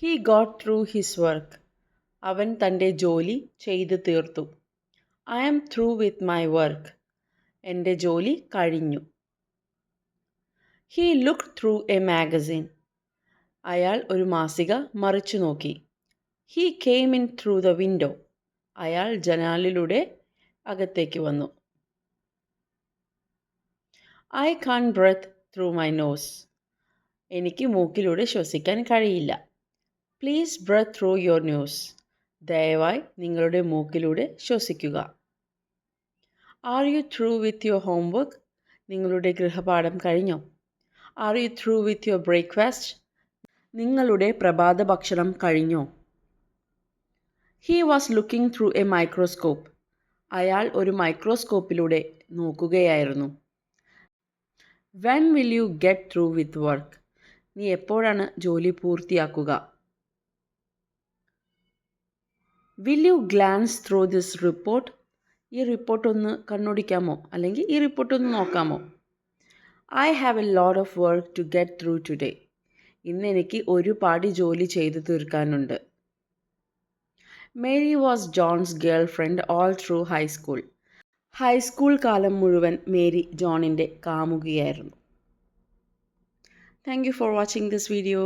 He got through his work. അവൻ തൻ്റെ ജോലി ചെയ്തു തീർത്തു. I am through with my work. എൻ്റെ ജോലി കഴിഞ്ഞു. He looked through a magazine. അയാൾ ഒരു മാസിക മറിച്ചു നോക്കി. He came in through the window. അയാൾ ജനാലിലൂടെ അകത്തേക്ക് വന്നു. I can't breathe through my nose. എനിക്ക് മൂക്കിലൂടെ ശ്വസിക്കാൻ കഴിയില്ല. Please breathe through your nose. ദയവായി നിങ്ങളുടെ മൂക്കിലൂടെ ശ്വസിക്കുക. Are you through with your homework? നിങ്ങളുടെ ഗൃഹപാഠം കഴിഞ്ഞോ? Are you through with your breakfast? നിങ്ങളുടെ പ്രഭാത ഭക്ഷണം കഴിഞ്ഞോ? He was looking through a microscope. അയാൾ ഒരു മൈക്രോസ്കോപ്പിലൂടെ നോക്കുകയായിരുന്നു. When will you get through with work? നീ എപ്പോഴാണ് ജോലി പൂർത്തിയാക്കുക? Will you glance through this report? ഈ റിപ്പോർട്ട് ഒന്ന് കണ്ണോടിക്കാമോ? അല്ലെങ്കിൽ ഈ റിപ്പോർട്ട് ഒന്ന് നോക്കാമോ? I have A lot of work to get through today. ഇന്ന് എനിക്ക് ഒരുപാട് ജോലി ചെയ്തു തീർക്കാനുണ്ട്. Mary was John's girlfriend all through high school. High school കാലം മുഴുവൻ മേരി ജോണിൻ്റെ കാമുകിയായിരുന്നു. Thank you for watching this video.